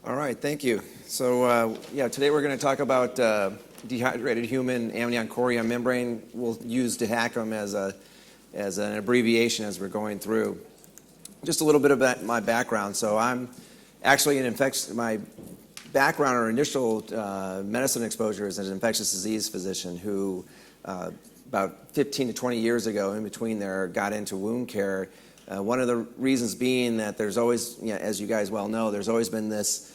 All right, thank you. So today we're going to talk about dehydrated human amnion chorion membrane. We'll use DHACM as an abbreviation as we're going through. Just a little bit about my background. So I'm actually my background or initial medicine exposure is as an infectious disease physician who about 15 to 20 years ago, in between there, got into wound care. One of the reasons being that there's always, as you guys well know, there's always been this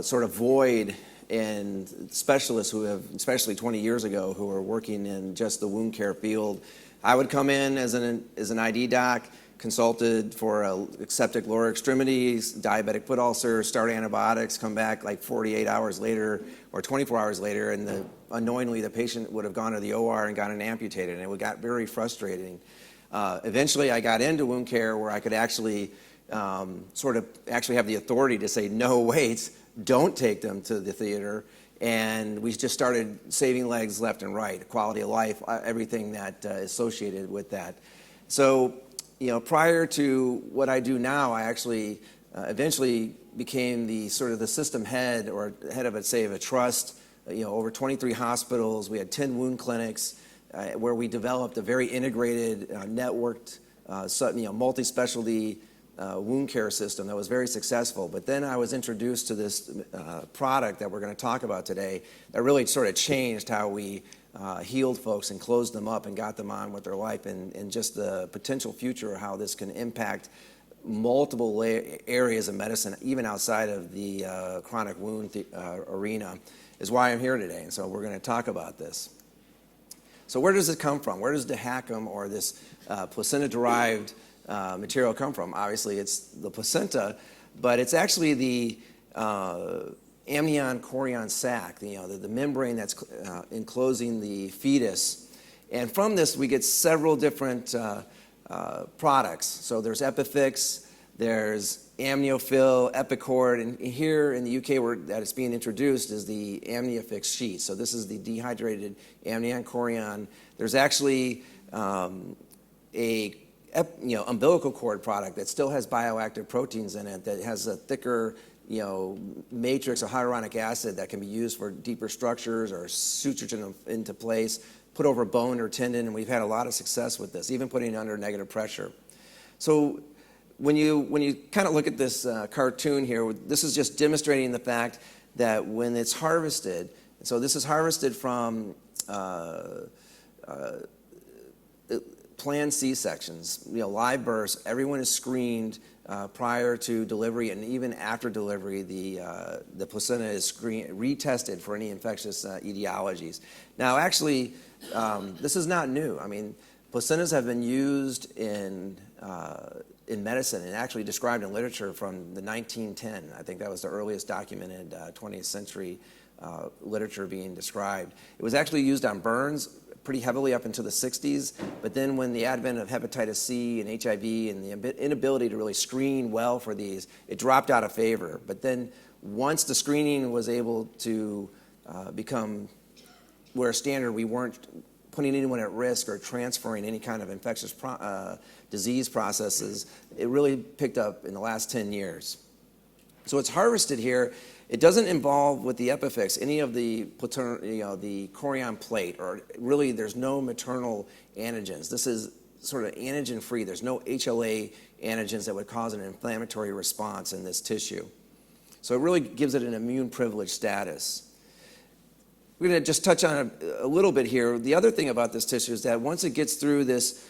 sort of void in specialists who have, especially 20 years ago, who are working in just the wound care field. I would come in as an ID doc, consulted for septic lower extremities, diabetic foot ulcer, start antibiotics, come back like 48 hours later or 24 hours later, and unknowingly the patient would have gone to the OR and gotten amputated, and it got very frustrating. Eventually I got into wound care where I could actually have the authority to say, no, wait, don't take them to the theater. And we just started saving legs left and right, quality of life, everything that is associated with that. So, prior to what I do now, I actually eventually became the system head or head of a trust, over 23 hospitals. We had 10 wound clinics where we developed a very integrated, networked, multi-specialty wound care system that was very successful. But then I was introduced to this product that we're going to talk about today that really sort of changed how we healed folks and closed them up and got them on with their life, and just the potential future of how this can impact multiple areas of medicine, even outside of the chronic wound arena, is why I'm here today. And so we're going to talk about this. So where does it come from? Where does DHACM, or this placenta-derived material, come from? Obviously, it's the placenta, but it's actually the amnion chorion sac, the membrane that's enclosing the fetus. And from this, we get several different products. So there's Epifix, there's Amniofil, Epicord, and here in the UK that it's being introduced is the Amniofix sheet. So this is the dehydrated amnion chorion. There's actually umbilical cord product that still has bioactive proteins in it, that has a thicker matrix of hyaluronic acid that can be used for deeper structures or sutured into place, put over bone or tendon, and we've had a lot of success with this, even putting it under negative pressure. So when you kind of look at this cartoon here, this is just demonstrating the fact that when it's harvested, so this is harvested from planned C-sections, live births, everyone is screened prior to delivery, and even after delivery, the placenta is retested for any infectious etiologies. Now, actually, this is not new. I mean, placentas have been used in medicine and actually described in literature from the 1910. I think that was the earliest documented 20th century literature being described. It was actually used on burns pretty heavily up into the 60s, but then when the advent of hepatitis C and HIV and the inability to really screen well for these, it dropped out of favor. But then once the screening was able to become where standard, we weren't putting anyone at risk or transferring any kind of infectious disease processes, it really picked up in the last 10 years. So it's harvested here. It doesn't involve with the Epifix any of the the chorion plate, or really there's no maternal antigens. This is sort of antigen-free. There's no HLA antigens that would cause an inflammatory response in this tissue. So it really gives it an immune privileged status. We're going to just touch on a little bit here. The other thing about this tissue is that once it gets through this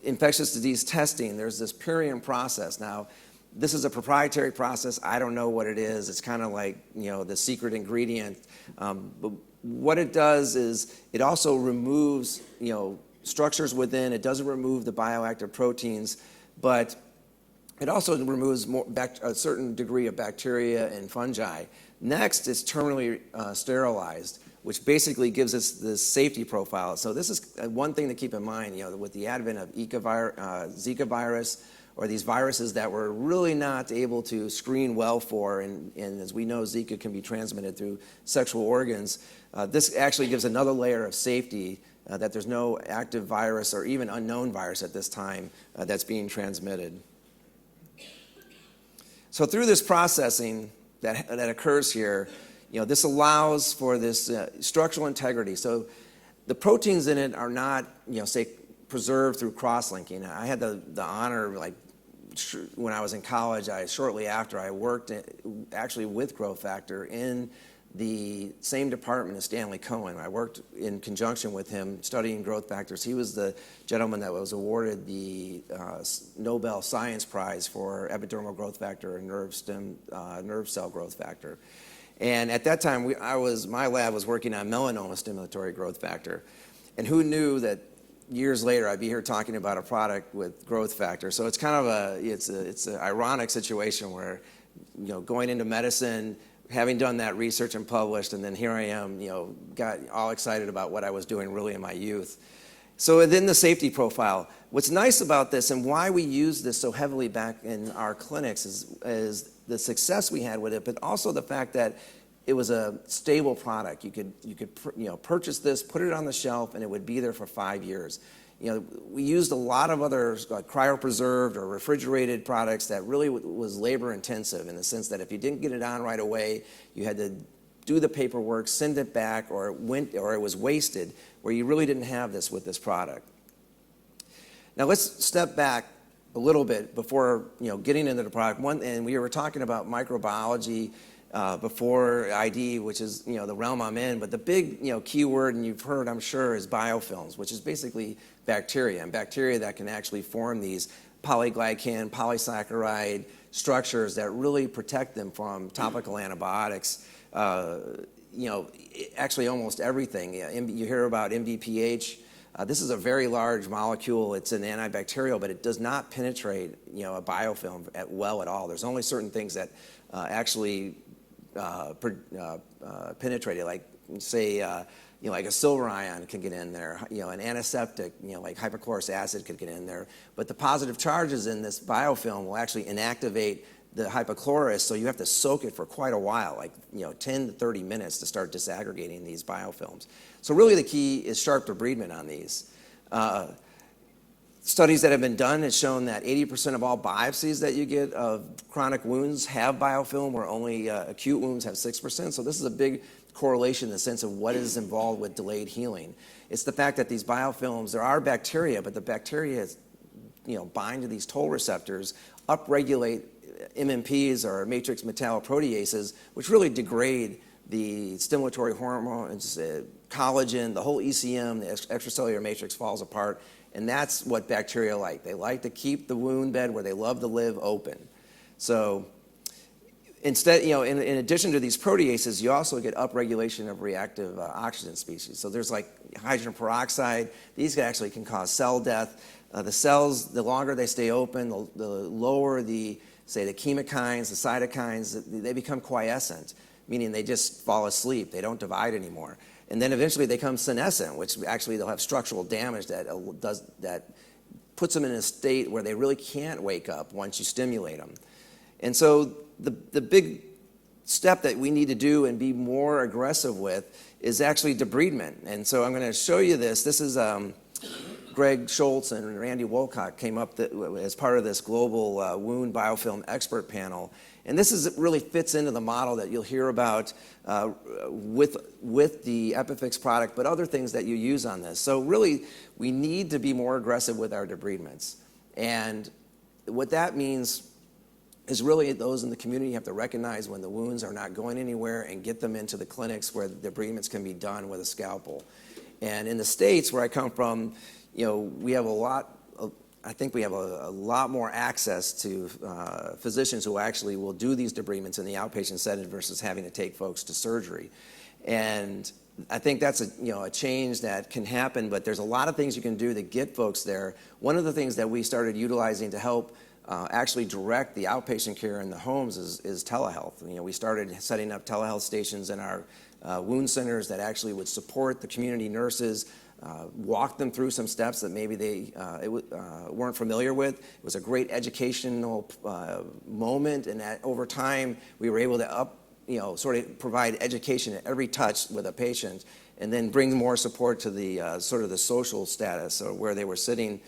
infectious disease testing, there's this Purine process. Now, this is a proprietary process. I don't know what it is. It's kind of like, the secret ingredient. But what it does is it also removes, structures within. It doesn't remove the bioactive proteins, but it also removes a certain degree of bacteria and fungi. Next, it's terminally sterilized, which basically gives us this safety profile. So this is one thing to keep in mind, with the advent of Zika virus, or these viruses that we're really not able to screen well for, and as we know, Zika can be transmitted through sexual organs. This actually gives another layer of safety, that there's no active virus or even unknown virus at this time that's being transmitted. So through this processing, that occurs here, this allows for this structural integrity. So the proteins in it are not, say, preserved through cross-linking. I had the honor, when I was in college, shortly after, I worked actually with growth factor in the same department as Stanley Cohen. I worked in conjunction with him studying growth factors. He was the gentleman that was awarded the Nobel Science Prize for epidermal growth factor and nerve cell growth factor. And at that time, my lab was working on melanoma stimulatory growth factor. And who knew that years later I'd be here talking about a product with growth factor? So it's kind of it's an ironic situation where, going into medicine, having done that research and published, and then here I am, got all excited about what I was doing really in my youth. So within the safety profile, what's nice about this and why we use this so heavily back in our clinics is the success we had with it, but also the fact that it was a stable product. You could purchase this, put it on the shelf, and it would be there for 5 years. We used a lot of other cryopreserved or refrigerated products that really was labor intensive, in the sense that if you didn't get it on right away, you had to do the paperwork, send it back, or it was wasted, where you really didn't have this with this product. Now let's step back a little bit before getting into the product. And we were talking about microbiology before ID, which is the realm I'm in. But the big key word, and you've heard, I'm sure, is biofilms, which is basically bacteria, and bacteria that can actually form these polyglycan, polysaccharide structures that really protect them from topical antibiotics. Actually almost everything. You hear about MBPH. This is a very large molecule. It's an antibacterial, but it does not penetrate a biofilm well at all. There's only certain things that actually penetrate it, like say like a silver ion can get in there, an antiseptic, like hypochlorous acid could get in there. But the positive charges in this biofilm will actually inactivate the hypochlorous, so you have to soak it for quite a while, like 10 to 30 minutes to start disaggregating these biofilms. So really the key is sharp debridement on these. Studies that have been done have shown that 80% of all biopsies that you get of chronic wounds have biofilm, where only acute wounds have 6%. So this is a big correlation in the sense of what is involved with delayed healing. It's the fact that these biofilms, there are bacteria, but the bacteria bind to these toll receptors, upregulate MMPs or matrix metalloproteases, which really degrade the stimulatory hormones, collagen, the whole ECM, the extracellular matrix falls apart. And that's what bacteria like. They like to keep the wound bed where they love to live open. So instead, in addition to these proteases, you also get upregulation of reactive oxygen species. So there's like hydrogen peroxide. These actually can cause cell death. The cells, the longer they stay open, the lower the chemokines, the cytokines, they become quiescent, meaning they just fall asleep. They don't divide anymore. And then eventually they become senescent, which actually they'll have structural damage that puts them in a state where they really can't wake up once you stimulate them. And so the big step that we need to do and be more aggressive with is actually debridement. And so I'm going to show you this. This is Greg Schultz and Randy Wolcott came up as part of this global wound biofilm expert panel. And this really fits into the model that you'll hear about with the EpiFix product, but other things that you use on this. So really, we need to be more aggressive with our debridements. And what that means is really those in the community have to recognize when the wounds are not going anywhere and get them into the clinics where the debridements can be done with a scalpel. And in the States, where I come from, we have I think we have a lot more access to physicians who actually will do these debridements in the outpatient setting versus having to take folks to surgery. And I think that's a change that can happen, but there's a lot of things you can do to get folks there. One of the things that we started utilizing to help actually direct the outpatient care in the homes is telehealth. We started setting up telehealth stations in our wound centers that actually would support the community nurses, walk them through some steps that maybe they weren't familiar with. It was a great educational moment, and that over time we were able to sort of provide education at every touch with a patient, and then bring more support to the sort of the social status, or where they were sitting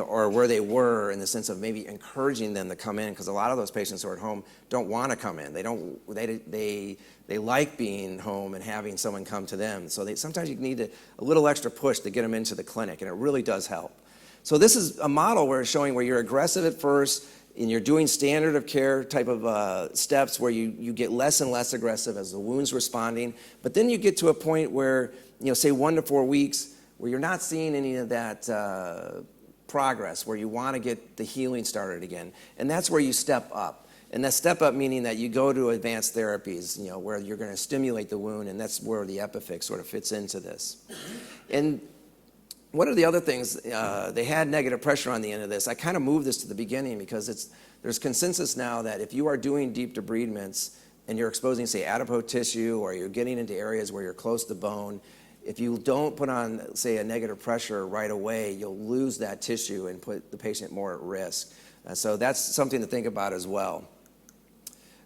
or where they were, in the sense of maybe encouraging them to come in, because a lot of those patients who are at home don't want to come in. They like being home and having someone come to them. So sometimes you need a little extra push to get them into the clinic, and it really does help. So this is a model where it's showing where you're aggressive at first, and you're doing standard of care type of steps where you get less and less aggressive as the wound's responding. But then you get to a point where, say 1 to 4 weeks, where you're not seeing any of that progress, where you want to get the healing started again. And that's where you step up. And that step up meaning that you go to advanced therapies, where you're going to stimulate the wound, and that's where the EpiFix sort of fits into this. And one of the other things, they had negative pressure on the end of this. I kind of moved this to the beginning because there's consensus now that if you are doing deep debridements and you're exposing, say, adipose tissue, or you're getting into areas where you're close to bone, if you don't put on, say, a negative pressure right away, you'll lose that tissue and put the patient more at risk. So that's something to think about as well.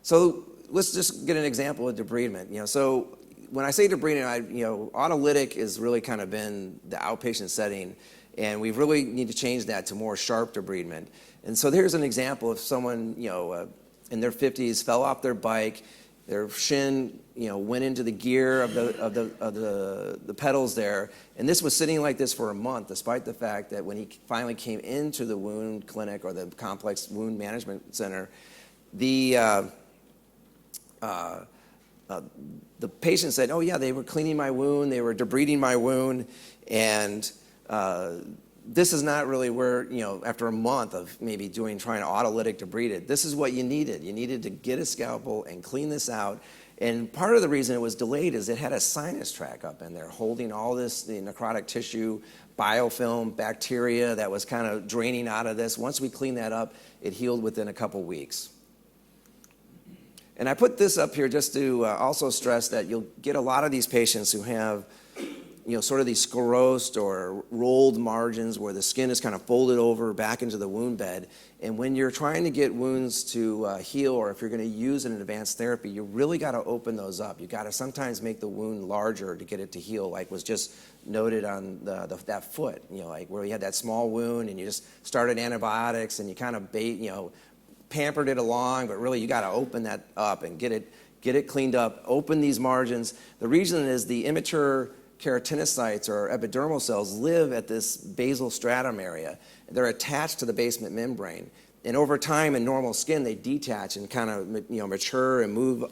So let's just get an example of debridement. So when I say debridement, autolytic has really kind of been the outpatient setting, and we really need to change that to more sharp debridement. And so here's an example of someone, in their 50s, fell off their bike, their shin, went into the gear of the pedals there, and this was sitting like this for a month, despite the fact that when he finally came into the wound clinic or the complex wound management center, the patient said, "Oh yeah, they were cleaning my wound, they were debriding my wound," and this is not really where, after a month of maybe trying to autolytic debride it, this is what you needed. You needed to get a scalpel and clean this out. And part of the reason it was delayed is it had a sinus tract up in there holding all this, the necrotic tissue, biofilm, bacteria that was kind of draining out of this. Once we cleaned that up, it healed within a couple weeks. And I put this up here just to also stress that you'll get a lot of these patients who have sort of these sclerosed or rolled margins where the skin is kind of folded over back into the wound bed. And when you're trying to get wounds to heal, or if you're going to use an advanced therapy, you really got to open those up. You got to sometimes make the wound larger to get it to heal, like was just noted on that foot, like where you had that small wound and you just started antibiotics and you kind of pampered it along, but really you got to open that up and get it cleaned up, open these margins. The reason is the immature keratinocytes or epidermal cells live at this basal stratum area. They're attached to the basement membrane. And over time in normal skin, they detach and kind of mature and move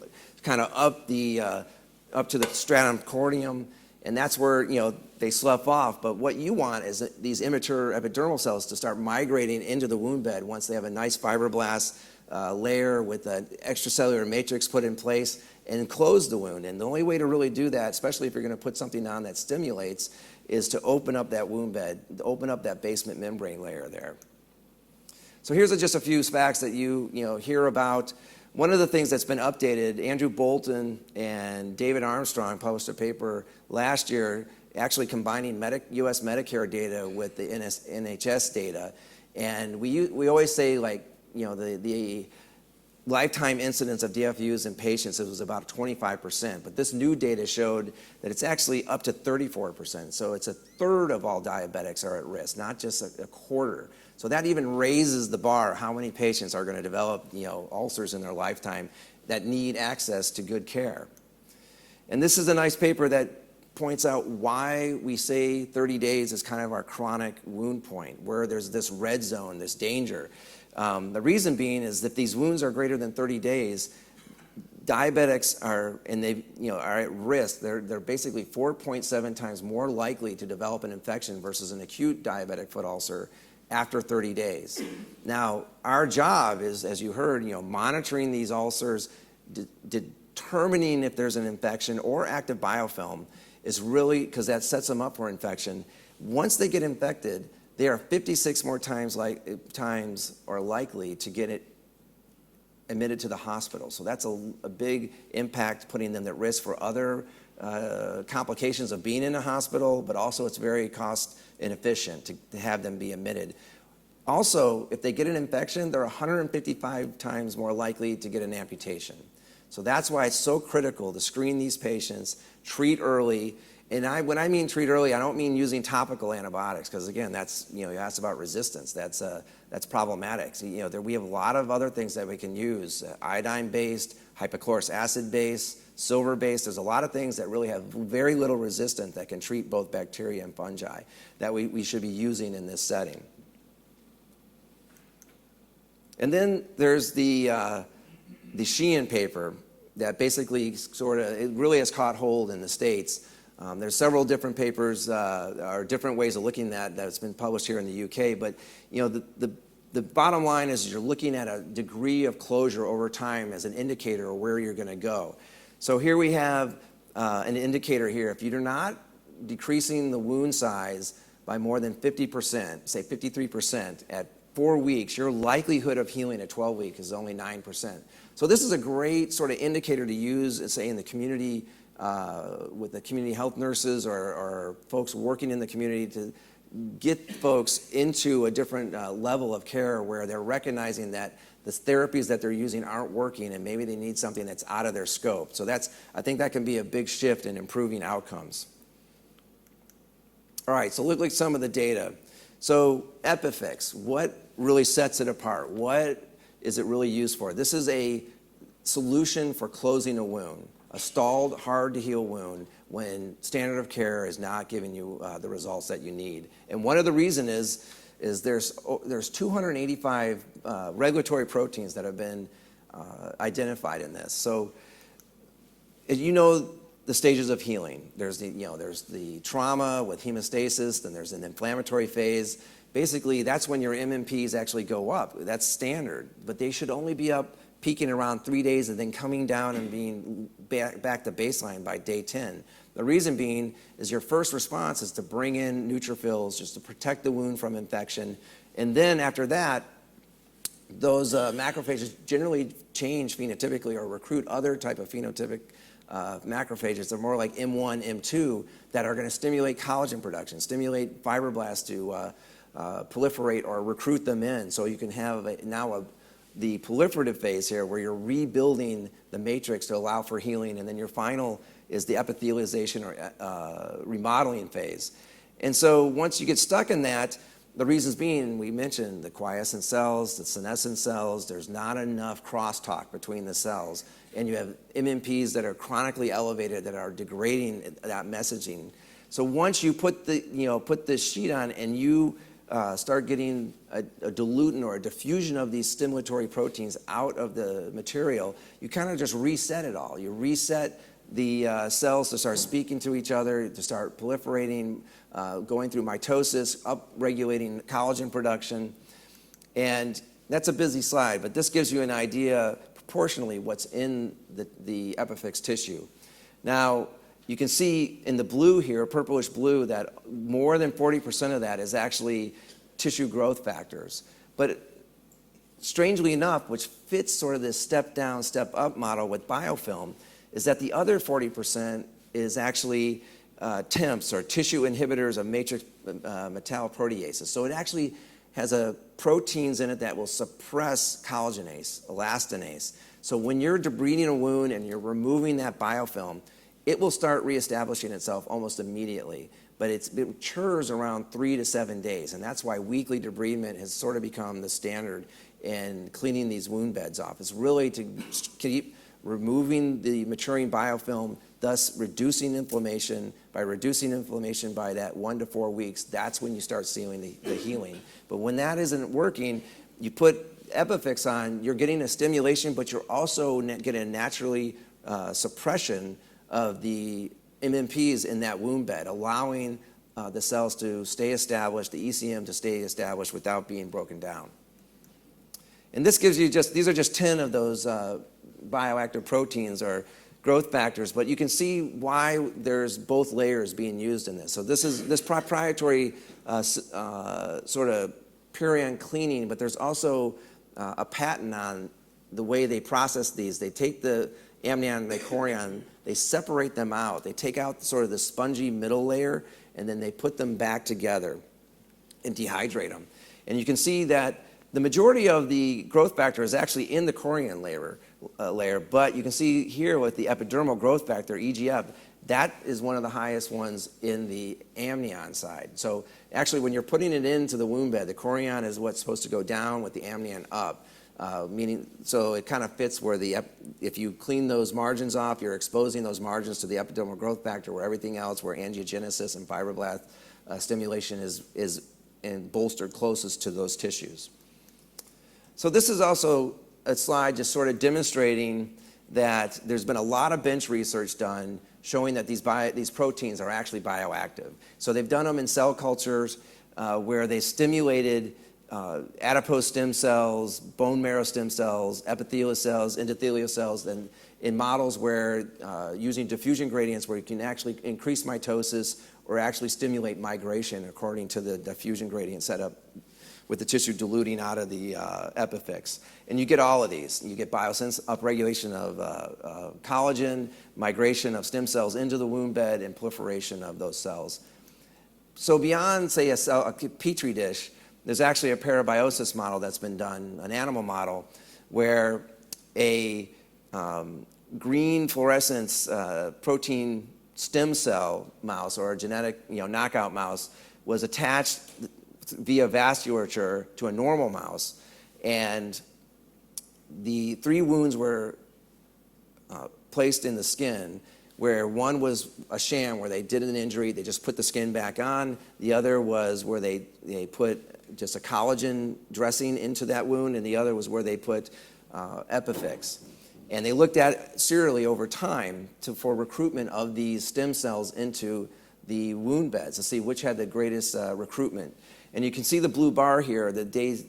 kind of up to the stratum corneum, and that's where they slough off. But what you want is these immature epidermal cells to start migrating into the wound bed once they have a nice fibroblast layer with an extracellular matrix put in place, and close the wound. And the only way to really do that, especially if you're going to put something on that stimulates, is to open up that wound bed, open up that basement membrane layer there. So here's just a few facts that you hear about. One of the things that's been updated, Andrew Bolton and David Armstrong published a paper last year actually combining U.S. Medicare data with the NHS data. And we always say, like, the lifetime incidence of DFUs in patients, it was about 25%, but this new data showed that it's actually up to 34%. So it's a third of all diabetics are at risk, not just a quarter. So that even raises the bar, how many patients are going to develop ulcers in their lifetime that need access to good care. And this is a nice paper that points out why we say 30 days is kind of our chronic wound point, where there's this red zone, this danger. The reason being is that these wounds are greater than 30 days, diabetics are at risk. They're basically 4.7 times more likely to develop an infection versus an acute diabetic foot ulcer after 30 days. Now, our job is, as you heard, monitoring these ulcers, determining if there's an infection or active biofilm is really, because that sets them up for infection. Once they get infected, they are 56 more times likely to get it admitted to the hospital. So that's a big impact, putting them at risk for other complications of being in a hospital, but also it's very cost inefficient to have them be admitted. Also, if they get an infection, they're 155 times more likely to get an amputation. So that's why it's so critical to screen these patients, treat early, And when I mean treat early, I don't mean using topical antibiotics, because again, that's, you asked about resistance. That's problematic. So, we have a lot of other things that we can use, iodine-based, hypochlorous acid-based, silver-based. There's a lot of things that really have very little resistance that can treat both bacteria and fungi that we should be using in this setting. And then there's the Sheehan paper that basically it really has caught hold in the States. There's several different papers or different ways of looking at that's been published here in the UK, but the bottom line is you're looking at a degree of closure over time as an indicator of where you're going to go. So here we have an indicator here. If you're not decreasing the wound size by more than 50%, say 53%, at 4 weeks, your likelihood of healing at 12 weeks is only 9%. So this is a great sort of indicator to use, say, in the community with the community health nurses or folks working in the community to get folks into a different level of care where they're recognizing that the therapies that they're using aren't working and maybe they need something that's out of their scope. So I think that can be a big shift in improving outcomes. All right, so look at some of the data. So Epifix, what really sets it apart? What is it really used for? This is a solution for closing a wound, a stalled, hard-to-heal wound when standard of care is not giving you the results that you need. And one of the reasons is there's 285 regulatory proteins that have been identified in this. So as you know, the stages of healing. There's the trauma with hemostasis, then there's an inflammatory phase. Basically, that's when your MMPs actually go up. That's standard, but they should only be up, peaking around 3 days and then coming down and being back to baseline by day 10. The reason being is your first response is to bring in neutrophils just to protect the wound from infection. And then after that, those macrophages generally change phenotypically or recruit other type of phenotypic macrophages. They're more like M1, M2 that are going to stimulate collagen production, stimulate fibroblasts to proliferate or recruit them in. So you can have the proliferative phase here where you're rebuilding the matrix to allow for healing, and then your final is the epithelialization or remodeling phase. And so once you get stuck in that, the reasons being, we mentioned the quiescent cells, the senescent cells, there's not enough crosstalk between the cells, and you have MMPs that are chronically elevated that are degrading that messaging. So once you put this sheet on and you start getting a diluent or a diffusion of these stimulatory proteins out of the material, you kind of just reset it all. You reset the cells to start speaking to each other, to start proliferating, going through mitosis, up-regulating collagen production. And that's a busy slide, but this gives you an idea proportionally what's in the Epifix tissue. Now, you can see in the blue here, purplish blue, that more than 40% of that is actually tissue growth factors. But strangely enough, which fits sort of this step down, step up model with biofilm, is that the other 40% is actually TIMPs, or tissue inhibitors of matrix metalloproteases. So it actually has proteins in it that will suppress collagenase, elastinase. So when you're debriding a wound and you're removing that biofilm, it will start reestablishing itself almost immediately. But it matures around 3 to 7 days, and that's why weekly debridement has sort of become the standard in cleaning these wound beds off. It's really to keep removing the maturing biofilm, thus reducing inflammation. By reducing inflammation by that 1 to 4 weeks, that's when you start seeing the healing. But when that isn't working, you put Epifix on, you're getting a stimulation, but you're also getting a naturally suppression of the MMPs in that wound bed, allowing the cells to stay established, the ECM to stay established without being broken down. And this gives you these are just 10 of those bioactive proteins or growth factors, but you can see why there's both layers being used in this. So this proprietary sort of Purine cleaning, but there's also a patent on the way they process these. They take the Amnion, the Chorion, they separate them out. They take out sort of the spongy middle layer, and then they put them back together and dehydrate them. And you can see that the majority of the growth factor is actually in the Chorion layer, layer. But you can see here with the epidermal growth factor, EGF, that is one of the highest ones in the amnion side. So actually, when you're putting it into the wound bed, the chorion is what's supposed to go down with the amnion up. Meaning, so it kind of fits where if you clean those margins off, you're exposing those margins to the epidermal growth factor, where everything else, where angiogenesis and fibroblast stimulation is and bolstered closest to those tissues. So this is also a slide just sort of demonstrating that there's been a lot of bench research done showing that these proteins are actually bioactive. So they've done them in cell cultures where they stimulated adipose stem cells, bone marrow stem cells, epithelial cells, endothelial cells, and in models where using diffusion gradients where you can actually increase mitosis or actually stimulate migration according to the diffusion gradient setup with the tissue diluting out of the epiphyx. And you get all of these. You get upregulation of collagen, migration of stem cells into the wound bed, and proliferation of those cells. So beyond, say, a Petri dish, there's actually a parabiosis model that's been done, an animal model, where a green fluorescence protein stem cell mouse, or a genetic knockout mouse, was attached via vasculature to a normal mouse, and the 3 wounds were placed in the skin, where one was a sham where they did an injury, they just put the skin back on. The other was where they put just a collagen dressing into that wound, and the other was where they put epiphyx. And they looked at serially over time for recruitment of these stem cells into the wound beds to see which had the greatest recruitment. And you can see the blue bar here, the days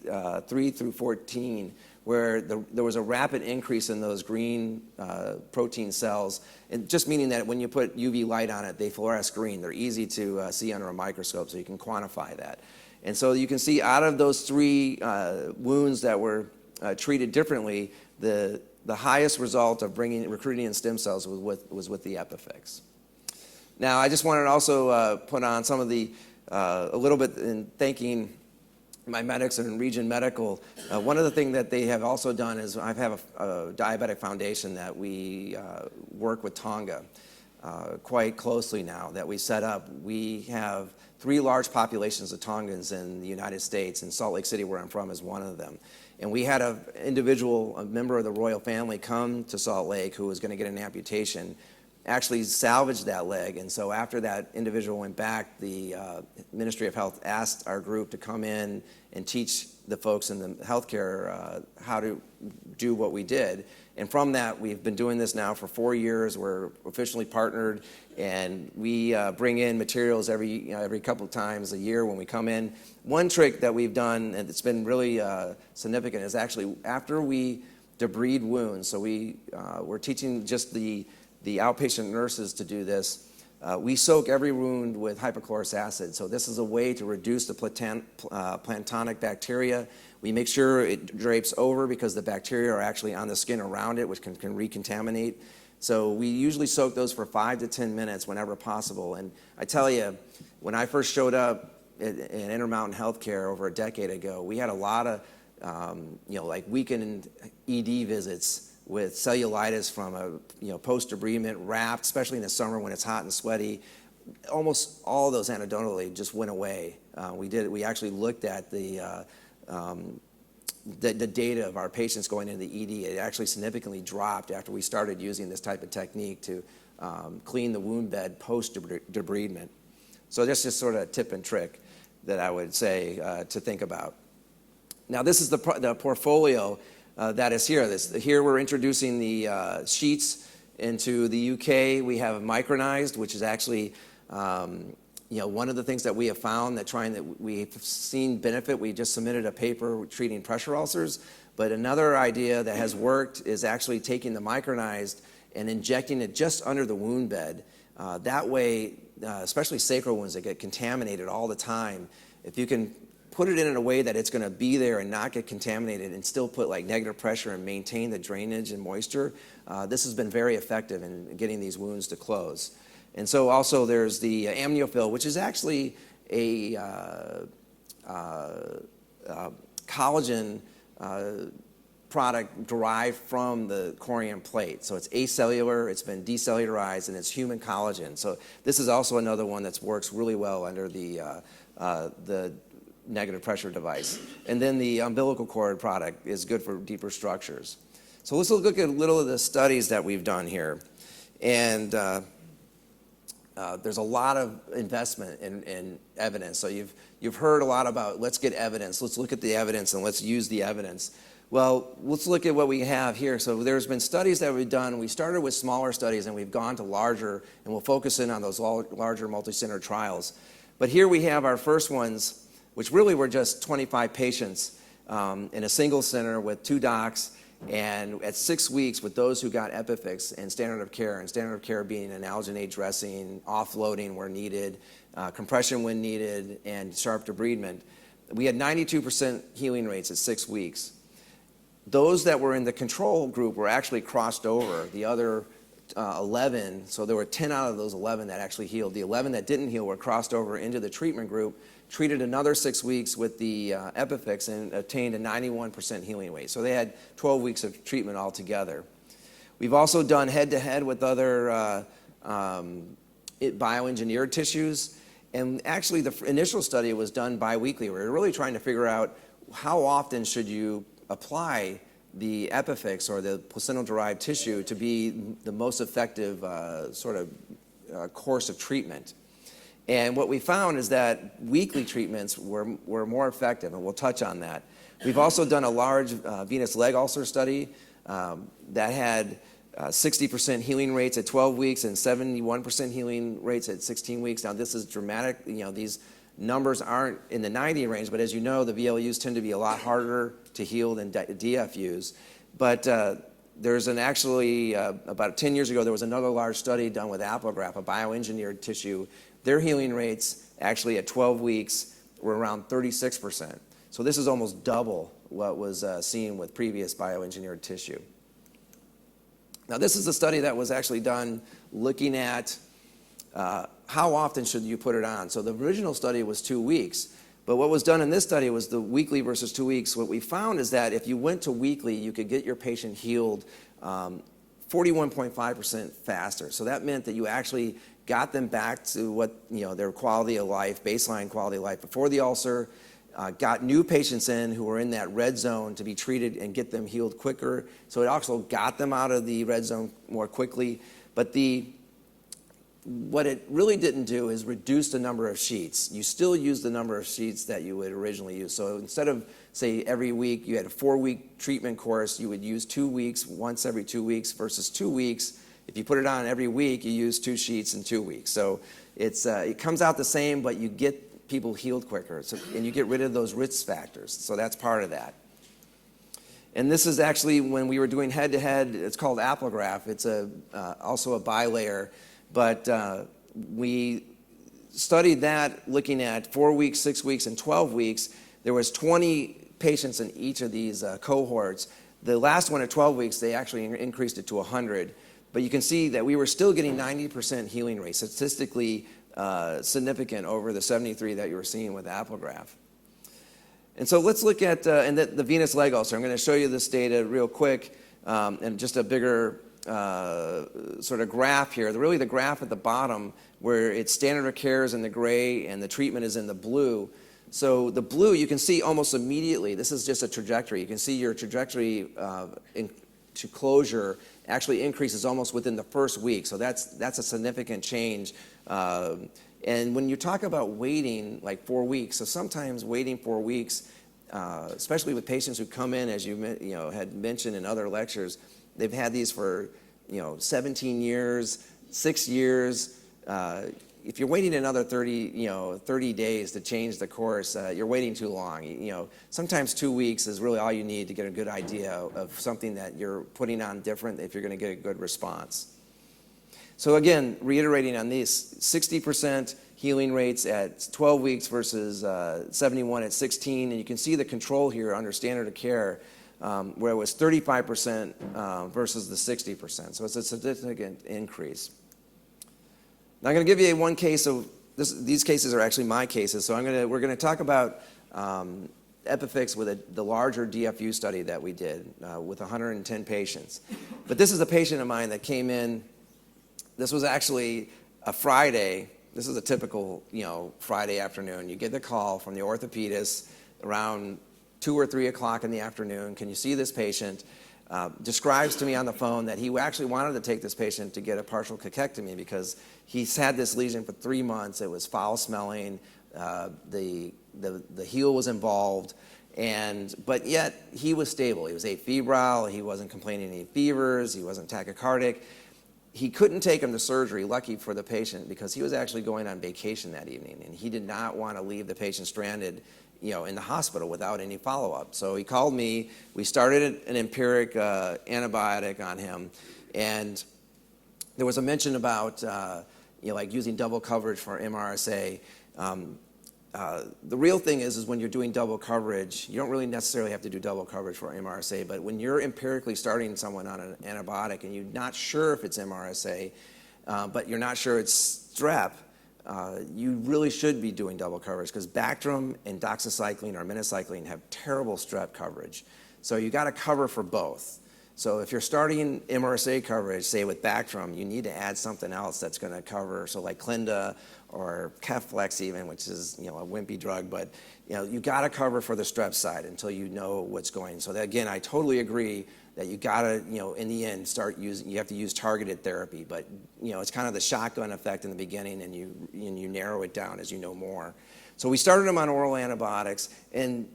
3 through 14, where there was a rapid increase in those green protein cells, and just meaning that when you put UV light on it, they fluoresce green. They're easy to see under a microscope, so you can quantify that. And so you can see out of those 3 wounds that were treated differently, the highest result of recruiting in stem cells was with the epiphyx. Now, I just wanted to also put on some of the, a little bit in thanking my medics and Region Medical. One of the things that they have also done is I have a Diabetic Foundation that we work with Tonga quite closely now that we set up. We have 3 large populations of Tongans in the United States, and Salt Lake City, where I'm from, is one of them. And we had a member of the royal family come to Salt Lake who was going to get an amputation, actually salvaged that leg. And so after that individual went back, the Ministry of Health asked our group to come in and teach the folks in the healthcare how to do what we did. And from that, we've been doing this now for 4 years. We're officially partnered, and we bring in materials every couple of times a year when we come in. One trick that we've done, and it's been really significant, is actually after we debride wounds, so we're teaching just the outpatient nurses to do this. We soak every wound with hypochlorous acid. So this is a way to reduce the planktonic bacteria. We make sure it drapes over because the bacteria are actually on the skin around it, which can recontaminate. So we usually soak those for 5 to 10 minutes whenever possible. And I tell you, when I first showed up in Intermountain Healthcare over a decade ago, we had a lot of like weekend ED visits with cellulitis from a post-debridement, wrapped, especially in the summer when it's hot and sweaty. Almost all of those anecdotally just went away. We actually looked at the data of our patients going into the ED. It actually significantly dropped after we started using this type of technique to clean the wound bed post-debridement. So that's just sort of a tip and trick that I would say to think about. Now this is the portfolio that is here. Here we're introducing the sheets into the UK. We have micronized, which is actually one of the things that we have found that we've seen benefit. We just submitted a paper treating pressure ulcers, but another idea that has worked is actually taking the micronized and injecting it just under the wound bed. That way, especially sacral wounds that get contaminated all the time, if you can put it in a way that it's going to be there and not get contaminated and still put like negative pressure and maintain the drainage and moisture, this has been very effective in getting these wounds to close. And so also there's the Amniofil, which is actually a collagen product derived from the Chorion plate. So it's acellular, it's been decellularized, and it's human collagen. So this is also another one that works really well under the negative pressure device. And then the umbilical cord product is good for deeper structures. So let's look at a little of the studies that we've done here. And there's a lot of investment in evidence. So you've heard a lot about let's get evidence, let's look at the evidence and let's use the evidence. Well, let's look at what we have here. So there's been studies that we've done. We started with smaller studies and we've gone to larger, and we'll focus in on those larger multi-center trials. But here we have our first ones, which really were just 25 patients in a single center with 2 docs, and at 6 weeks with those who got Epifix and standard of care being an alginate dressing, offloading where needed, compression when needed, and sharp debridement. We had 92% healing rates at 6 weeks. Those that were in the control group were actually crossed over. The other 11, so there were 10 out of those 11 that actually healed. The 11 that didn't heal were crossed over into the treatment group, treated another 6 weeks with the Epifix, and attained a 91% healing rate. So they had 12 weeks of treatment altogether. We've also done head-to-head with other bioengineered tissues. And actually, the initial study was done biweekly. We were really trying to figure out how often should you apply the Epifix or the placental-derived tissue to be the most effective course of treatment. And what we found is that weekly treatments were more effective, and we'll touch on that. We've also done a large venous leg ulcer study that had 60% healing rates at 12 weeks and 71% healing rates at 16 weeks. Now, this is dramatic. These numbers aren't in the 90 range, but as you know, the VLUs tend to be a lot harder to heal than DFUs. But there's about 10 years ago, there was another large study done with allograft, a bioengineered tissue. Their healing rates actually at 12 weeks were around 36%. So this is almost double what was seen with previous bioengineered tissue. Now, this is a study that was actually done looking at how often should you put it on. So the original study was 2 weeks, but what was done in this study was the weekly versus 2 weeks. What we found is that if you went to weekly, you could get your patient healed 41.5% faster. So that meant that you actually got them back to what their quality of life, baseline quality of life before the ulcer, got new patients in who were in that red zone to be treated and get them healed quicker. So it also got them out of the red zone more quickly. But what it really didn't do is reduce the number of sheets. You still use the number of sheets that you would originally use. So instead of, say, every week you had a 4-week treatment course, you would use 2 weeks, once every 2 weeks, versus 2 weeks. If you put it on every week, you use 2 sheets in 2 weeks. So it comes out the same, but you get people healed quicker, and you get rid of those risk factors. So that's part of that. And this is actually when we were doing head-to-head, it's called allografts. It's also a bilayer. But we studied that looking at 4 weeks, 6 weeks, and 12 weeks. There was 20 patients in each of these cohorts. The last one at 12 weeks, they actually increased it to 100. But you can see that we were still getting 90% healing rate, statistically significant over the 73 that you were seeing with allografts. And so let's look at the venous leg ulcer. I'm going to show you this data real quick and just a bigger sort of graph here. Really the graph at the bottom where it's standard of care is in the gray and the treatment is in the blue. So the blue, you can see almost immediately, this is just a trajectory. You can see your trajectory to closure actually increases almost within the first week. So that's a significant change. And when you talk about waiting like 4 weeks, so sometimes waiting 4 weeks, especially with patients who come in, as you had mentioned in other lectures, they've had these for 17 years, 6 years. If you're waiting another 30 days to change the course, you're waiting too long. Sometimes 2 weeks is really all you need to get a good idea of something that you're putting on different if you're going to get a good response. So again, reiterating on these, 60% healing rates at 12 weeks versus 71 at 16, and you can see the control here under standard of care, where it was 35% versus the 60%. So it's a significant increase. Now I'm going to give you one case of these cases are actually my cases. So we're going to talk about Epifix with the larger DFU study that we did with 110 patients. But this is a patient of mine that came in. This was actually a Friday. This is a typical, Friday afternoon. You get the call from the orthopedist around 2 or 3 o'clock in the afternoon. Can you see this patient? Describes to me on the phone that he actually wanted to take this patient to get a partial cachectomy because he's had this lesion for 3 months. It was foul smelling. The heel was involved, but yet he was stable. He was afebrile. He wasn't complaining of any fevers. He wasn't tachycardic. He couldn't take him to surgery, lucky for the patient, because he was actually going on vacation that evening, and he did not want to leave the patient stranded, in the hospital without any follow-up. So he called me. We started an empiric antibiotic on him, and there was a mention about like using double coverage for MRSA. The real thing is when you're doing double coverage, you don't really necessarily have to do double coverage for MRSA, but when you're empirically starting someone on an antibiotic and you're not sure if it's MRSA, but you're not sure it's strep, you really should be doing double coverage because Bactrim and doxycycline or minocycline have terrible strep coverage. So you got to cover for both. So if you're starting MRSA coverage, say with Bactrim, you need to add something else that's going to cover, so like Clinda or Keflex even, which is a wimpy drug, but you got to cover for the strep side until you know what's going. So that, again, I totally agree that you got to, in the end, you have to use targeted therapy, but it's kind of the shotgun effect in the beginning, and you narrow it down as you know more. So we started him on oral antibiotics, and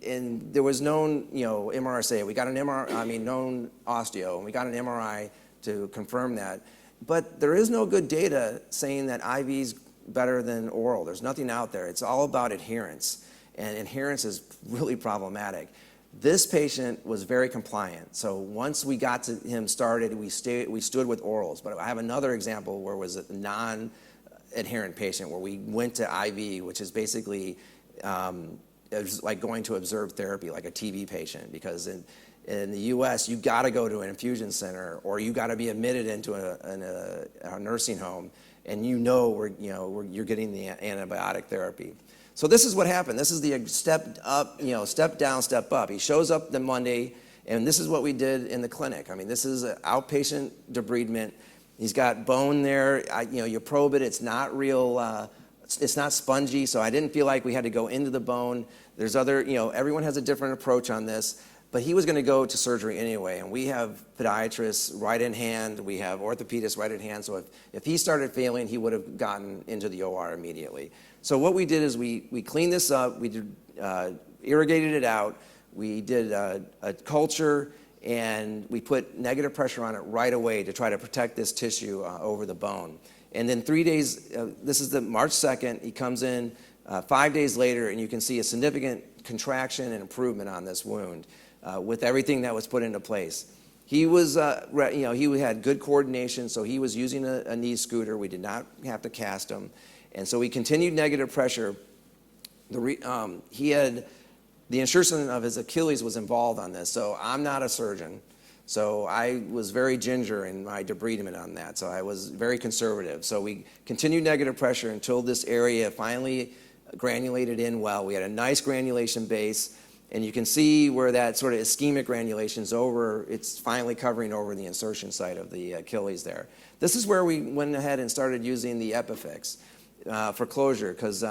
there was known, MRSA. We got known osteo, and we got an MRI to confirm that. But there is no good data saying that IV's better than oral. There's nothing out there. It's all about adherence, and adherence is really problematic. This patient was very compliant. So once we got to him started, we stood with orals. But I have another example where it was a non-adherent patient where we went to IV, which is basically it was like going to observed therapy, like a TB patient, because in the U.S., you got to go to an infusion center or you got to be admitted into a nursing home, and you're getting the antibiotic therapy. So this is what happened. This is the step up, step down, step up. He shows up the Monday, and this is what we did in the clinic. I mean, this is an outpatient debridement. He's got bone there. You probe it. It's not real. It's not spongy. So I didn't feel like we had to go into the bone. There's other. Everyone has a different approach on this. But he was going to go to surgery anyway, and we have podiatrists right in hand. We have orthopedists right in hand. So if he started failing, he would have gotten into the OR immediately. So what we did is we cleaned this up. We irrigated it out. We did a culture, and we put negative pressure on it right away to try to protect this tissue over the bone. And then 3 days, this is the March 2nd, he comes in 5 days later, and you can see a significant contraction and improvement on this wound with everything that was put into place. He was, he had good coordination, so he was using a knee scooter. We did not have to cast him. And so we continued negative pressure. He had, the insertion of his Achilles was involved on this, so I'm not a surgeon. So I was very ginger in my debridement on that, so I was very conservative. So we continued negative pressure until this area finally granulated in well. We had a nice granulation base, and you can see where that sort of ischemic granulation is over. It's finally covering over the insertion site of the Achilles there. This is where we went ahead and started using the Epifix for closure, because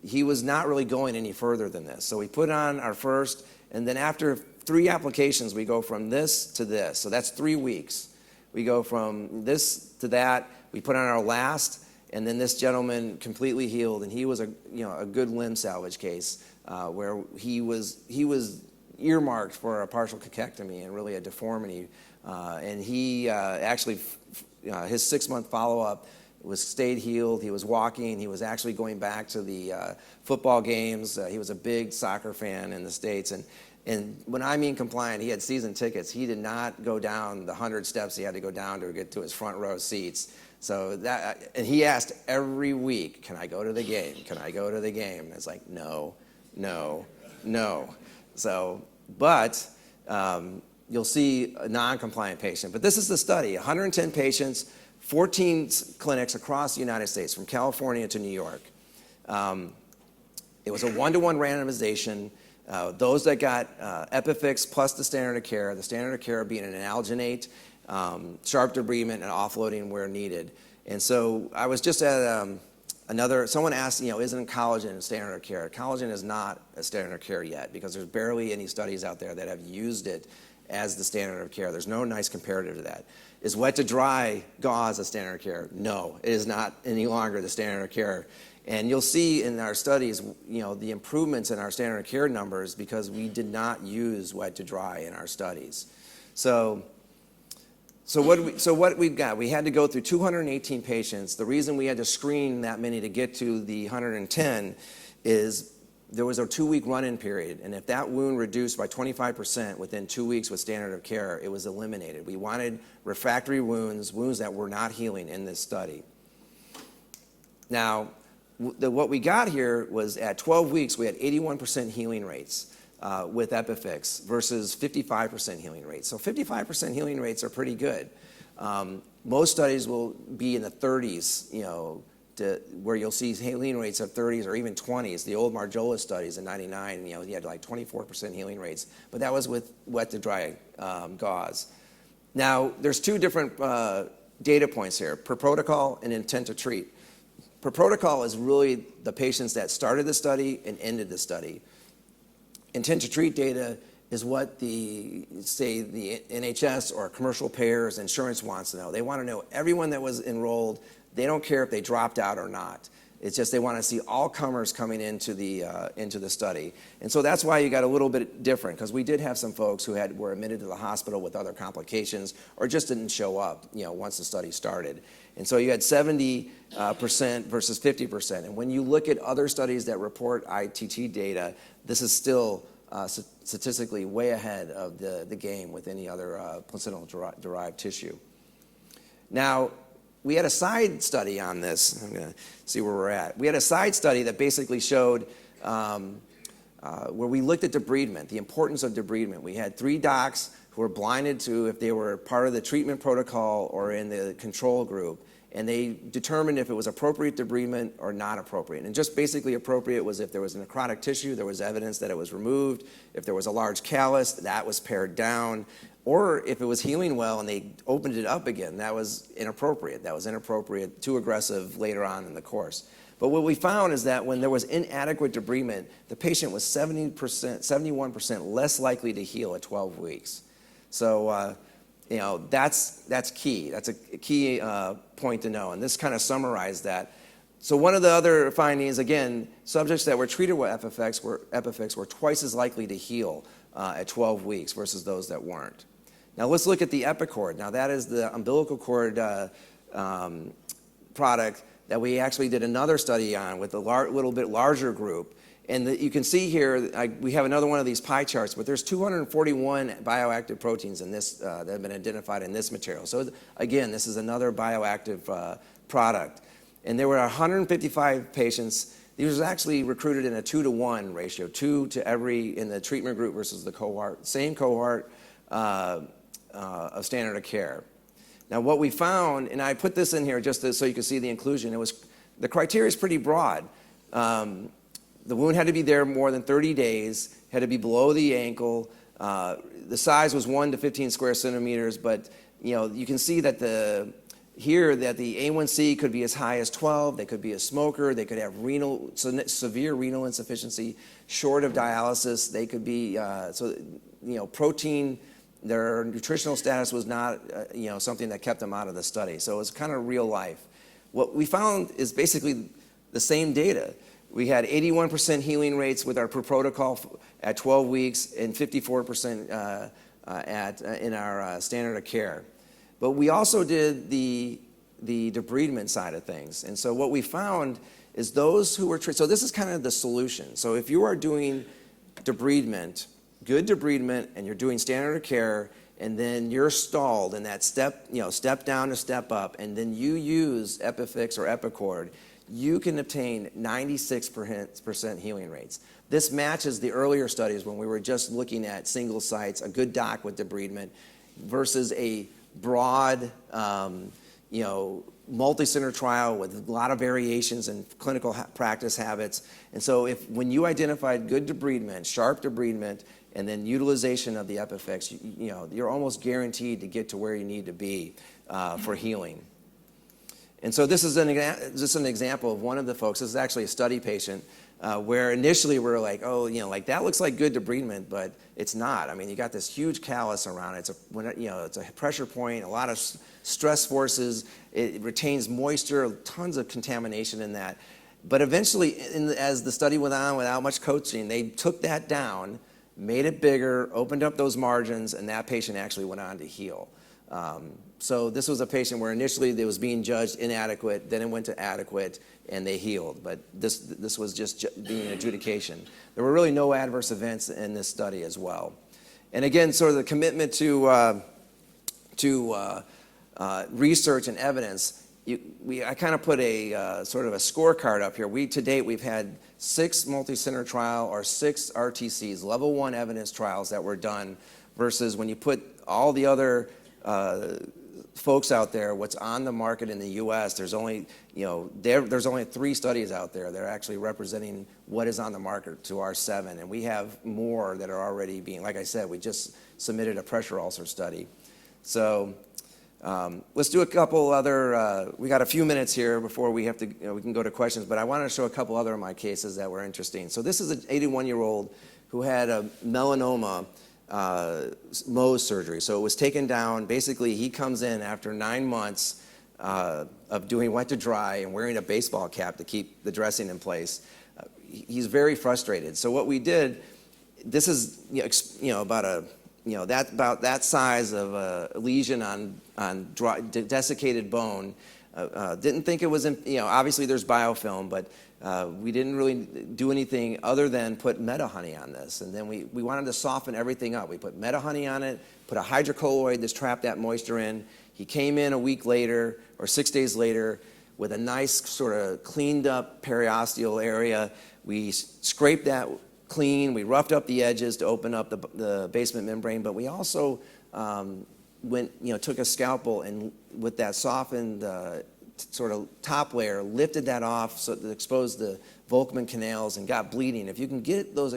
he was not really going any further than this. So we put on our first, and then after 3 applications, we go from this to this. So that's 3 weeks. We go from this to that. We put on our last, and then this gentleman completely healed, and he was a good limb salvage case where he was earmarked for a partial cachectomy and really a deformity. And he actually, his 6-month follow-up stayed healed. He was walking. He was actually going back to the football games. He was a big soccer fan in the States. And when I mean compliant, he had season tickets. He did not go down the 100 steps he had to go down to get to his front row seats. So and he asked every week, can I go to the game? Can I go to the game? And it's like, no. So, but you'll see a non-compliant patient. But this is the study, 110 patients, 14 clinics across the United States, from California to New York. It was a 1-to-1 randomization. Those that got Epifix plus the standard of care being an alginate, sharp debridement, and offloading where needed. And so I was just at someone asked, isn't collagen a standard of care? Collagen is not a standard of care yet because there's barely any studies out there that have used it as the standard of care. There's no nice comparative to that. Is wet to dry gauze a standard of care? No, it is not any longer the standard of care. And you'll see in our studies, the improvements in our standard of care numbers because we did not use wet to dry in our studies. So what we've got, we had to go through 218 patients. The reason we had to screen that many to get to the 110 is there was a 2-week run-in period, and if that wound reduced by 25% within 2 weeks with standard of care, it was eliminated. We wanted refractory wounds that were not healing in this study. Now, what we got here was at 12 weeks, we had 81% healing rates with Epifix versus 55% healing rates. So 55% healing rates are pretty good. Most studies will be in the 30s, where you'll see healing rates of 30s or even 20s. The old Marjola studies in '99, you had like 24% healing rates, but that was with wet to dry gauze. Now, there's two different data points here, per protocol and intent to treat. Per protocol is really the patients that started the study and ended the study. Intent to treat data is what the NHS or commercial payers, insurance wants to know. They want to know everyone that was enrolled. They don't care if they dropped out or not. It's just they want to see all comers coming into the study. And so that's why you got a little bit different, because we did have some folks who were admitted to the hospital with other complications or just didn't show up, once the study started. And so you had 70% versus 50%. And when you look at other studies that report ITT data, this is still statistically way ahead of the game with any other placental-derived tissue. Now, we had a side study on this. I'm going to see where we're at. We had a side study that basically showed where we looked at debridement, the importance of debridement. We had 3 docs who were blinded to if they were part of the treatment protocol or in the control group, and they determined if it was appropriate debridement or not appropriate. And just basically appropriate was if there was necrotic tissue, there was evidence that it was removed. If there was a large callus, that was pared down. Or if it was healing well and they opened it up again, that was inappropriate. That was inappropriate, too aggressive later on in the course. But what we found is that when there was inadequate debridement, the patient was 71% less likely to heal at 12 weeks. So, that's key. That's a key point to know. And this kind of summarized that. So one of the other findings, again, subjects that were treated with Epifix were twice as likely to heal at 12 weeks versus those that weren't. Now let's look at the EpiCord. Now that is the umbilical cord product that we actually did another study on with a little bit larger group. And you can see here, we have another one of these pie charts, but there's 241 bioactive proteins in this that have been identified in this material. So again, this is another bioactive product. And there were 155 patients. These were actually recruited in a 2-to-1 ratio, 2 to every in the treatment group versus the same cohort of standard of care. Now what we found, and I put this in here just so you can see the inclusion, the criteria is pretty broad. The wound had to be there more than 30 days, had to be below the ankle. The size was 1 to 15 square centimeters, but you can see that the A1C could be as high as 12. They could be a smoker. They could have severe renal insufficiency, short of dialysis. They could be protein. Their nutritional status was not something that kept them out of the study. So it was kind of real life. What we found is basically the same data. We had 81% healing rates with our per protocol at 12 weeks and 54% in our standard of care. But we also did the debridement side of things. And so what we found is those who were treated, so this is kind of the solution. So if you are doing debridement, good debridement, and you're doing standard of care, and then you're stalled in that step down to step up, and then you use Epifix or EpiCord, you can obtain 96% healing rates. This matches the earlier studies when we were just looking at single sites, a good doc with debridement, versus a broad, multi-center trial with a lot of variations in clinical practice habits. And so when you identified good debridement, sharp debridement, and then utilization of the Epifix, you're almost guaranteed to get to where you need to be for healing. And so this is just an example of one of the folks. This is actually a study patient where initially we were like, oh, like that looks like good debridement, but it's not. I mean, you got this huge callus around it. It's a pressure point, a lot of stress forces. It retains moisture, tons of contamination in that. But eventually, as the study went on without much coaching, they took that down, made it bigger, opened up those margins, and that patient actually went on to heal. So this was a patient where initially it was being judged inadequate, then it went to adequate, and they healed. But this was just being an adjudication. There were really no adverse events in this study as well. And again, sort of the commitment to research and evidence. I kind of put a sort of a scorecard up here. To date, we've had 6 multi-center trial or 6 RTCs, level 1 evidence trials that were done, versus when you put all the other folks out there, what's on the market in the U.S., there's only 3 studies out there that are actually representing what is on the market to our 7, and we have more that are already being, like I said, we just submitted a pressure ulcer study. So let's do a couple other, we got a few minutes here before we have to, we can go to questions, but I wanted to show a couple other of my cases that were interesting. So this is an 81-year-old who had a melanoma Mohs surgery. So it was taken down. Basically, he comes in after 9 months of doing wet to dry and wearing a baseball cap to keep the dressing in place. He's very frustrated. So what we did, this is about that size of a lesion on dry, desiccated bone. Didn't think it was, obviously there's biofilm, but we didn't really do anything other than put Meta Honey on this. And then we wanted to soften everything up. We put Meta Honey on it, put a hydrocolloid that's trapped that moisture in. He came in a week later or 6 days later with a nice sort of cleaned up periosteal area. We scraped that clean. We roughed up the edges to open up the basement membrane, but we also took a scalpel and with that softened sort of top layer, lifted that off so it exposed the Volkmann canals and got bleeding. If you can get those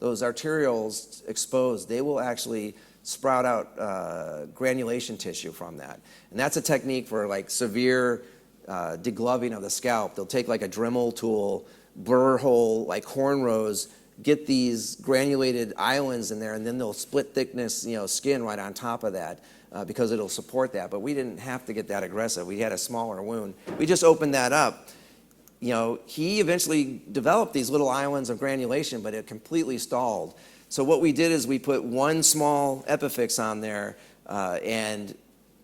arterioles exposed, they will actually sprout out granulation tissue from that. And that's a technique for like severe degloving of the scalp. They'll take like a Dremel tool, burr hole, like cornrows, get these granulated islands in there, and then they'll split thickness, skin right on top of that. Because it'll support that. But we didn't have to get that aggressive. We had a smaller wound. We just opened that up. He eventually developed these little islands of granulation, but it completely stalled. So what we did is we put one small Epifix on there and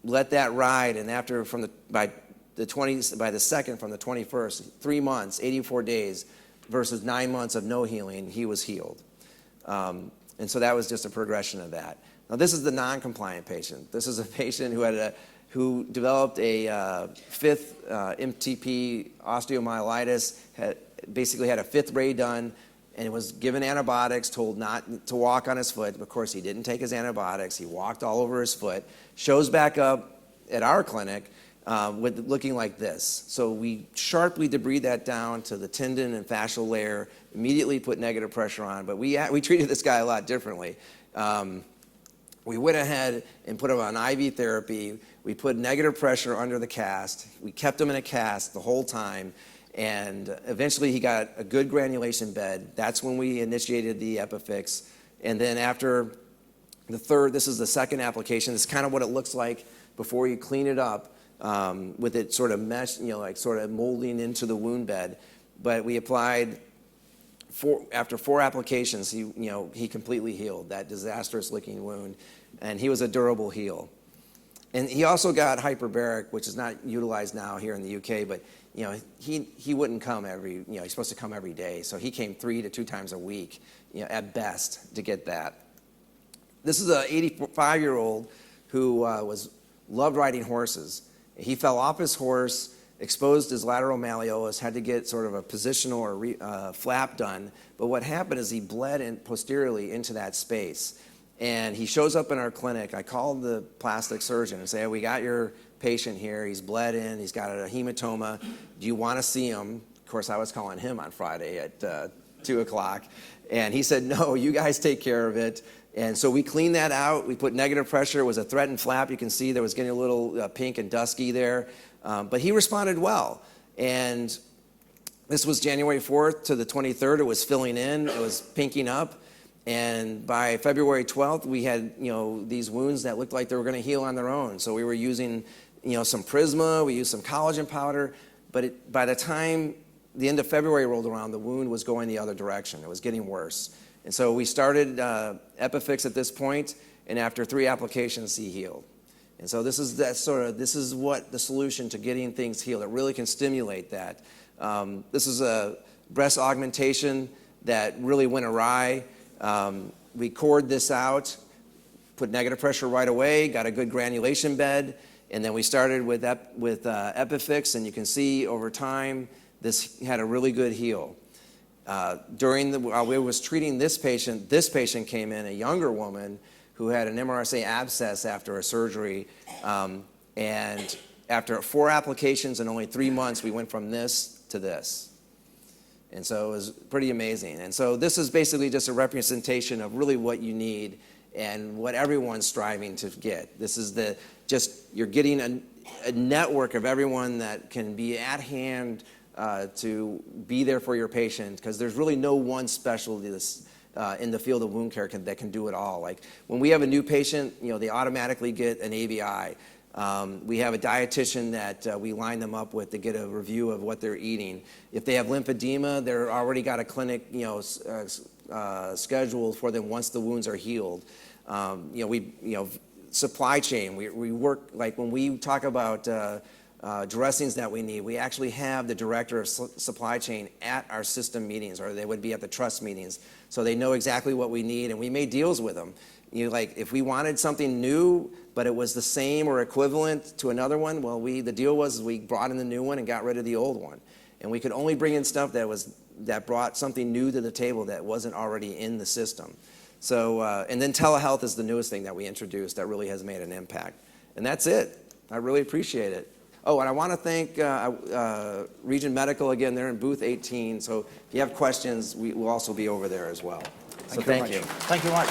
let that ride. And by the second from the 21st, 3 months, 84 days, versus 9 months of no healing, he was healed. And so that was just a progression of that. Now, this is the non-compliant patient. This is a patient who developed a 5th MTP osteomyelitis, basically had a 5th ray done, and was given antibiotics, told not to walk on his foot. Of course, he didn't take his antibiotics. He walked all over his foot. Shows back up at our clinic with looking like this. So we sharply debrided that down to the tendon and fascial layer, immediately put negative pressure on, but we treated this guy a lot differently. We went ahead and put him on IV therapy. We put negative pressure under the cast. We kept him in a cast the whole time. And eventually he got a good granulation bed. That's when we initiated the Epifix. And then after this is the second application. This is kind of what it looks like before you clean it up with it sort of mesh, like sort of molding into the wound bed. But we applied after 4 applications, he completely healed that disastrous looking wound, and he was a durable heal. And he also got hyperbaric, which is not utilized now here in the UK, but he wouldn't come he's supposed to come every day, so he came 3 to 2 times a week, at best, to get that. This is an 85-year-old who loved riding horses. He fell off his horse, exposed his lateral malleolus, had to get sort of a positional or flap done. But what happened is he bled posteriorly into that space. And he shows up in our clinic. I called the plastic surgeon and say, hey, we got your patient here. He's bled in. He's got a hematoma. Do you want to see him? Of course, I was calling him on Friday at 2 o'clock. And he said, no, you guys take care of it. And so we cleaned that out. We put negative pressure. It was a threatened flap. You can see there was getting a little pink and dusky there. But he responded well. And this was January 4th to the 23rd. It was filling in. It was pinking up. And by February 12th, we had, these wounds that looked like they were going to heal on their own. So we were using, some Prisma. We used some collagen powder. But by the time the end of February rolled around, the wound was going the other direction. It was getting worse. And so we started Epifix at this point, and after 3 applications, he healed. And so this is what the solution to getting things healed. It really can stimulate that. This is a breast augmentation that really went awry. We cored this out, put negative pressure right away, got a good granulation bed, and then we started with Epifix, and you can see over time this had a really good heal. While we was treating this patient came in, a younger woman who had an MRSA abscess after a surgery, and after 4 applications and only 3 months, we went from this to this. And so it was pretty amazing. And so this is basically just a representation of really what you need and what everyone's striving to get. This is you're getting a network of everyone that can be at hand to be there for your patient, because there's really no one specialist in the field of wound care that can do it all. Like when we have a new patient, they automatically get an ABI. We have a dietitian that we line them up with to get a review of what they're eating. If they have lymphedema, they're already got a clinic, scheduled for them once the wounds are healed. Supply chain. We work, like when we talk about dressings that we need, we actually have the director of supply chain at our system meetings, or they would be at the trust meetings, so they know exactly what we need, and we made deals with them. Like if we wanted something new, but it was the same or equivalent to another one, well, the deal was we brought in the new one and got rid of the old one, and we could only bring in stuff that brought something new to the table that wasn't already in the system. So, and then telehealth is the newest thing that we introduced that really has made an impact, and that's it. I really appreciate it. Oh, and I want to thank Region Medical again. They're in booth 18. So if you have questions, we will also be over there as well. So thank you. Thank you much.